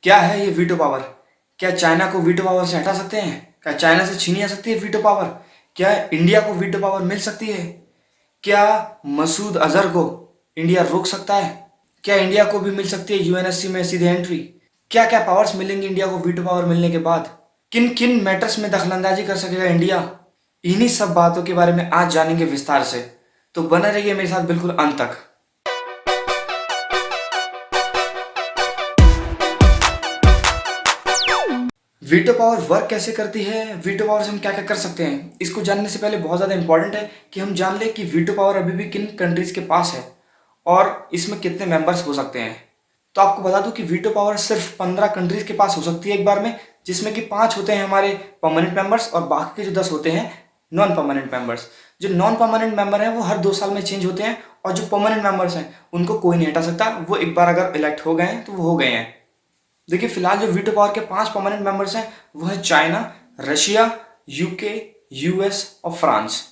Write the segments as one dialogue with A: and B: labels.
A: क्या है ये वीटो पावर? क्या चाइना को वीटो पावर से हटा सकते हैं? क्या चाइना से छीनी जा सकती है वीटो पावर? क्या इंडिया को वीटो पावर मिल सकती है? क्या मसूद अजहर को इंडिया रोक सकता है? क्या इंडिया को भी मिल सकती है यूएनएससी में सीधे एंट्री? क्या क्या पावर्स मिलेंगी इंडिया को वीटो पावर मिलने के बाद? किन किन मैटर्स में दखलंदाजी कर सकेगा इंडिया? इन्हीं सब बातों के बारे में आज जानेंगे विस्तार से। तो बने रहिए मेरे साथ बिल्कुल अंत तक। वीटो पावर वर्क कैसे करती है, वीटो पावर से हम क्या क्या कर सकते हैं, इसको जानने से पहले बहुत ज़्यादा इंपॉर्टेंट है कि हम जान लें कि वीटो पावर अभी भी किन कंट्रीज के पास है और इसमें कितने मेंबर्स हो सकते हैं। तो आपको बता दूं कि वीटो पावर सिर्फ 15 कंट्रीज के पास हो सकती है एक बार में, जिसमें कि 5 होते हैं हमारे परमानेंट मेंबर्स और बाकी के जो 10 होते हैं नॉन परमानेंट मेंबर्स। जो नॉन परमानेंट मेंबर हैं वो हर 2 साल में चेंज होते हैं और जो परमानेंट मेंबर्स हैं उनको कोई नहीं हटा सकता। वो एक बार अगर इलेक्ट हो गए हैं तो वो हो गए हैं। देखिए फिलहाल जो वीटो पावर के 5 परमानेंट मेंबर्स हैं वो है चाइना, रशिया, यूके, यूएस और फ्रांस।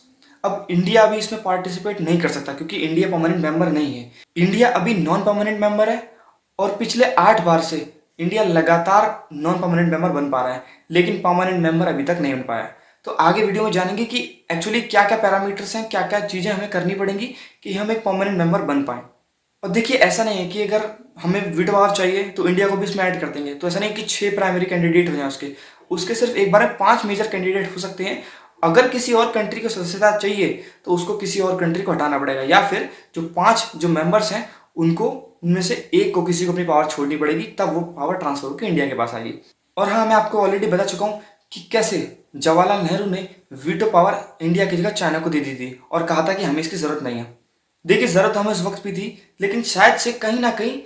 A: अब इंडिया अभी इसमें पार्टिसिपेट नहीं कर सकता क्योंकि इंडिया परमानेंट मेंबर नहीं है। इंडिया अभी नॉन परमानेंट मेंबर है और पिछले 8 बार से इंडिया लगातार नॉन परमानेंट मेंबर बन पा रहा है, लेकिन परमानेंट मेंबर अभी तक नहीं बन पाया। तो आगे वीडियो में जानेंगे कि एक्चुअली क्या क्या पैरामीटर्स हैं, क्या क्या चीज़ें हमें करनी पड़ेंगी कि हम एक परमानेंट मेंबर बन पाएँ। और देखिए ऐसा नहीं है कि अगर हमें वीटो पावर चाहिए तो इंडिया को भी इसमें ऐड कर देंगे। तो ऐसा नहीं कि 6 प्राइमरी कैंडिडेट हो जाए उसके सिर्फ एक बार में 5 मेजर कैंडिडेट हो सकते हैं। अगर किसी और कंट्री को सदस्यता चाहिए तो उसको किसी और कंट्री को हटाना पड़ेगा, या फिर जो 5 जो मेंबर्स हैं उनको उनमें से एक को किसी को अपनी पावर छोड़नी पड़ेगी, तब वो पावर ट्रांसफर होकर इंडिया के पास आएगी। और हाँ, मैं आपको ऑलरेडी बता चुका हूँ कि कैसे जवाहरलाल नेहरू ने वीटो पावर इंडिया की जगह चाइना को दे दी थी और कहा था कि हमें इसकी जरूरत नहीं है। देखिए जरूरत हमें उस वक्त भी थी, लेकिन शायद से कहीं ना कहीं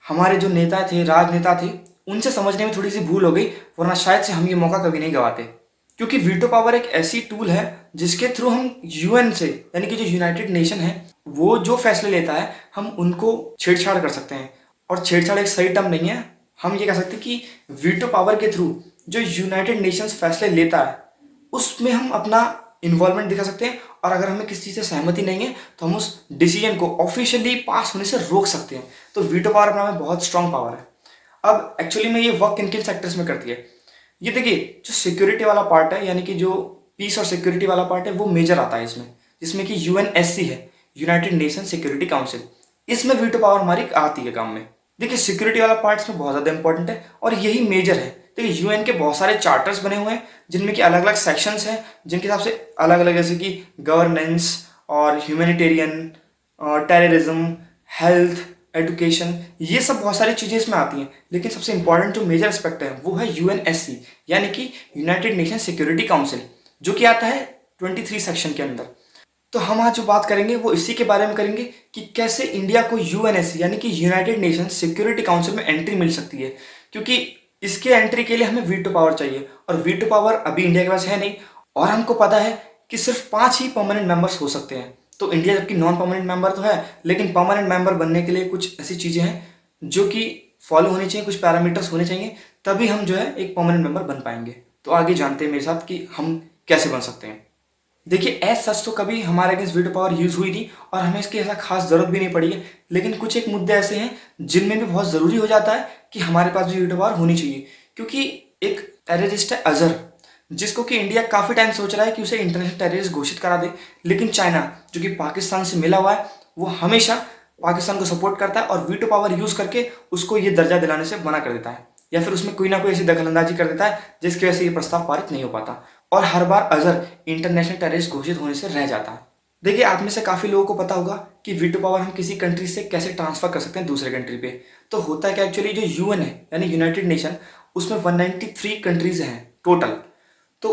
A: हमारे जो नेता थे, राजनेता थे, उनसे समझने में थोड़ी सी भूल हो गई, वरना शायद से हम ये मौका कभी नहीं गवाते। क्योंकि वीटो पावर एक ऐसी टूल है जिसके थ्रू हम यूएन से, यानी कि जो यूनाइटेड नेशन है, वो जो फैसले लेता है हम उनको छेड़छाड़ कर सकते हैं। और छेड़छाड़ एक सही टर्म नहीं है, हम ये कह सकते हैं कि वीटो पावर के थ्रू जो यूनाइटेड नेशंस फैसले लेता है उसमें हम अपना इन्वॉल्वमेंट दिखा सकते हैं। और अगर हमें किसी चीज़ से सहमति नहीं है तो हम उस डिसीजन को ऑफिशियली पास होने से रोक सकते हैं। तो वीटो पावर अपना में बहुत स्ट्रांग पावर है। अब एक्चुअली में ये वर्क किन किन सेक्टर्स में करती है, ये देखिए जो सिक्योरिटी वाला पार्ट है, यानी कि जो पीस और सिक्योरिटी वाला पार्ट है, वो मेजर आता है इसमें, जिसमें कि यूएनएससी है, यूनाइटेड नेशन सिक्योरिटी काउंसिल। इसमें वीटो पावर हमारी आती है काम में। देखिए सिक्योरिटी वाला पार्ट इसमें बहुत ज़्यादा इंपॉर्टेंट है और यही मेजर है। देखिए यूएन के बहुत सारे चार्टर्स बने हुए हैं जिनमें कि अलग अलग सेक्शंस हैं, जिनके हिसाब से अलग अलग, जैसे कि गवर्नेंस और ह्यूमैनिटेरियन और टेररिज्म, हेल्थ, एजुकेशन, ये सब बहुत सारी चीज़ें इसमें आती हैं। लेकिन सबसे इंपॉर्टेंट जो मेजर एस्पेक्ट है वो है यूएनएससी, यानी कि यूनाइटेड नेशन सिक्योरिटी काउंसिल, जो कि आता है 23 सेक्शन के अंदर। तो हम आज जो बात करेंगे वो इसी के बारे में करेंगे कि कैसे इंडिया को यूएनएससी यानी कि यूनाइटेड नेशन सिक्योरिटी काउंसिल में एंट्री मिल सकती है। क्योंकि इसके एंट्री के लिए हमें वीटो पावर चाहिए और वीटो पावर अभी इंडिया के पास है नहीं। और हमको पता है कि सिर्फ 5 ही परमानेंट मेंबर्स हो सकते हैं। तो इंडिया जबकि नॉन परमानेंट मेंबर तो है, लेकिन परमानेंट मेंबर बनने के लिए कुछ ऐसी चीज़ें हैं जो कि फॉलो होनी चाहिए, कुछ पैरामीटर्स होने चाहिए, तभी हम जो है एक परमानेंट मेंबर बन पाएंगे। तो आगे जानते हैं मेरे साथ कि हम कैसे बन सकते हैं। देखिए एज सच तो कभी हमारे अगेंस्ट वीटो पावर यूज़ हुई नहीं और हमें इसकी ऐसा खास ज़रूरत भी नहीं पड़ी है, लेकिन कुछ एक मुद्दे ऐसे हैं जिनमें भी बहुत ज़रूरी हो जाता है कि हमारे पास भी वीटो पावर होनी चाहिए। क्योंकि एक टेररिस्ट है अजहर, जिसको कि इंडिया काफ़ी टाइम सोच रहा है कि उसे इंटरनेशनल टेररिस्ट घोषित करा दे, लेकिन चाइना जो कि पाकिस्तान से मिला हुआ है वो हमेशा पाकिस्तान को सपोर्ट करता है और वीटो पावर यूज़ करके उसको ये दर्जा दिलाने से मना कर देता है, या फिर उसमें कोई ना कोई ऐसी दखलंदाजी कर देता है जिसकी वजह से ये प्रस्ताव पारित नहीं हो पाता और हर बार अजहर इंटरनेशनल टेररिस्ट घोषित होने से रह जाता है। देखिए आप में से काफ़ी लोगों को पता होगा कि वीटो पावर हम किसी कंट्री से कैसे ट्रांसफर कर सकते हैं दूसरे कंट्री पे। तो होता है कि एक्चुअली जो यूएन है यानी यूनाइटेड नेशन, उसमें 193 कंट्रीज हैं टोटल। तो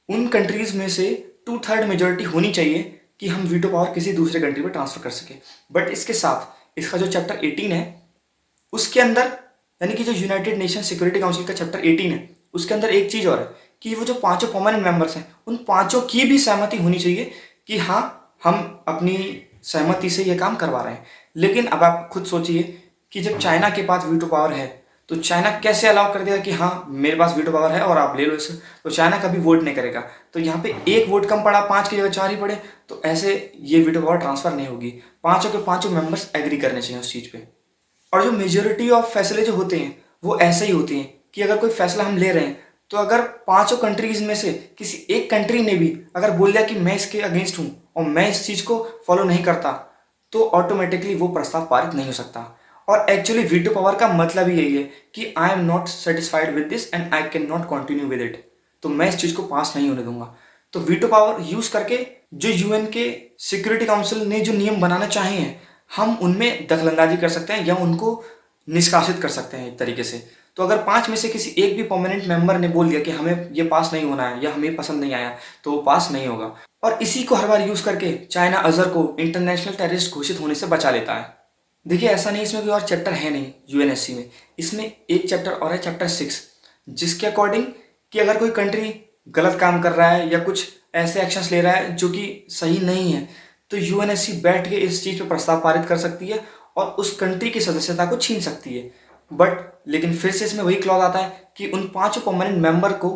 A: उन कंट्रीज में से 2/3 मेजोरिटी होनी चाहिए कि हम वीटो पावर किसी दूसरे कंट्री पे ट्रांसफर कर सके। बट इसके साथ इसका जो चैप्टर 18 है उसके अंदर, यानी कि जो यूनाइटेड नेशन सिक्योरिटी काउंसिल का चैप्टर 18 है, उसके अंदर एक चीज़ और है कि वो जो 5 परमानेंट मेंबर्स हैं उन 5 की भी सहमति होनी चाहिए कि हाँ हम अपनी सहमति से ये काम करवा रहे हैं। लेकिन अब आप खुद सोचिए कि जब चाइना के पास वीटो पावर है तो चाइना कैसे अलाउ कर देगा कि हाँ मेरे पास वीटो पावर है और आप ले लो इसे। तो चाइना कभी वोट नहीं करेगा। तो यहाँ पे एक वोट कम पड़ा, 5 की जगह 4 ही पड़े, तो ऐसे ये वीटो पावर ट्रांसफर नहीं होगी। 5 के 5 मेंबर्स एग्री करने चाहिए उस चीज़ पे। और जो मेजोरिटी ऑफ फैसले जो होते हैं वो ऐसे ही होती हैं कि अगर कोई फैसला हम ले रहे हैं तो अगर पांचों कंट्रीज में से किसी एक कंट्री ने भी अगर बोल दिया कि मैं इसके अगेंस्ट हूँ और मैं इस चीज़ को फॉलो नहीं करता, तो ऑटोमेटिकली वो प्रस्ताव पारित नहीं हो सकता। और एक्चुअली वीटो पावर का मतलब ही यही है कि I am not satisfied with this and I can not continue with it, तो मैं इस चीज़ को पास नहीं होने दूंगा। तो वीटो पावर यूज़ करके जो यूएन के सिक्योरिटी काउंसिल ने जो नियम बनाना चाहे हैं, हम उनमें दखलंदाजी कर सकते हैं या उनको निष्कासित कर सकते हैं एक तरीके से। तो अगर पांच में से किसी एक भी परमानेंट मेंबर ने बोल दिया कि हमें ये पास नहीं होना है या हमें पसंद नहीं आया, तो वो पास नहीं होगा। और इसी को हर बार यूज करके चाइना अजहर को इंटरनेशनल टेररिस्ट घोषित होने से बचा लेता है। देखिए ऐसा नहीं, इसमें कोई और चैप्टर है नहीं यूएनएससी में, इसमें एक चैप्टर और है चैप्टर 6, जिसके अकॉर्डिंग कि अगर कोई कंट्री गलत काम कर रहा है या कुछ ऐसे एक्शंस ले रहा है जो कि सही नहीं है, तो यूएनएससी बैठ के इस चीज़ पर प्रस्ताव पारित कर सकती है और उस कंट्री की सदस्यता को छीन सकती है। बट लेकिन फिर से इसमें वही क्लॉज आता है कि उन पांचों परमानेंट मेंबर को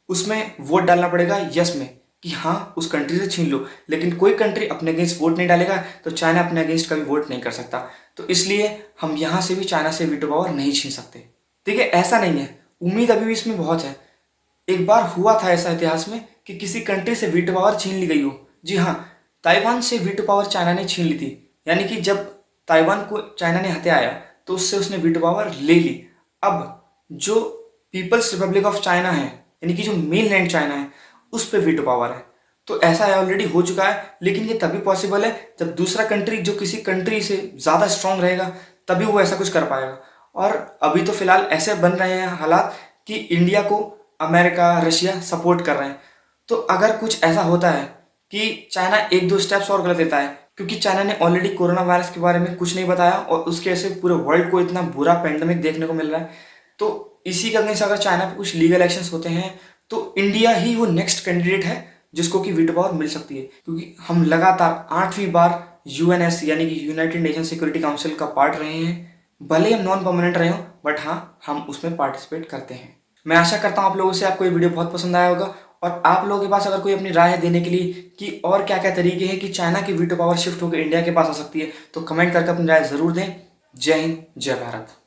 A: उसमें वोट डालना पड़ेगा यस में, कि हाँ उस कंट्री से छीन लो। लेकिन कोई कंट्री अपने अगेंस्ट वोट नहीं डालेगा, तो चाइना अपने अगेंस्ट कभी वोट नहीं कर सकता। तो इसलिए हम यहाँ से भी चाइना से वीटो पावर नहीं छीन सकते। देखिए ऐसा नहीं है, उम्मीद अभी भी इसमें बहुत है। एक बार हुआ था ऐसा इतिहास में कि किसी कंट्री से वीटो पावर छीन ली गई हो। जी हाँ, ताइवान से वीटो पावर चाइना ने छीन ली थी। यानी कि जब ताइवान को चाइना ने हथियाया तो उससे उसने वीटो पावर ले ली। अब जो पीपल्स रिपब्लिक ऑफ चाइना है, यानी कि जो मेन लैंड चाइना है, उस पर वीटो पावर है। तो ऐसा है ऑलरेडी हो चुका है, लेकिन ये तभी पॉसिबल है जब दूसरा कंट्री जो किसी कंट्री से ज़्यादा स्ट्रांग रहेगा तभी वो ऐसा कुछ कर पाएगा। और अभी तो फिलहाल ऐसे बन रहे हैं हालात कि इंडिया को अमेरिका रशिया सपोर्ट कर रहे हैं। तो अगर कुछ ऐसा होता है कि चाइना एक दो स्टेप्स और गलत लेता है, क्योंकि चाइना ने ऑलरेडी कोरोना वायरस के बारे में कुछ नहीं बताया और उसके वजह से पूरे वर्ल्ड को इतना बुरा पेंडेमिक देखने को मिल रहा है, तो इसी के अगेंस्ट अगर चाइना पे कुछ लीगल एक्शंस होते हैं तो इंडिया ही वो नेक्स्ट कैंडिडेट है जिसको कि वीटो पावर मिल सकती है। क्योंकि हम लगातार 8वीं बार यूएनएस यानी कि यूनाइटेड नेशन सिक्योरिटी काउंसिल का पार्ट रहे हैं। भले ही हम नॉन परमानेंट रहे हो, बट हाँ हम उसमें पार्टिसिपेट करते हैं। मैं आशा करता हूँ आप लोगों से आपको ये वीडियो बहुत पसंद आया होगा, और आप लोगों के पास अगर कोई अपनी राय देने के लिए कि और क्या क्या तरीके हैं कि चाइना की वीटो पावर शिफ्ट होकर इंडिया के पास आ सकती है, तो कमेंट करके अपनी राय ज़रूर दें। जय हिंद, जय भारत।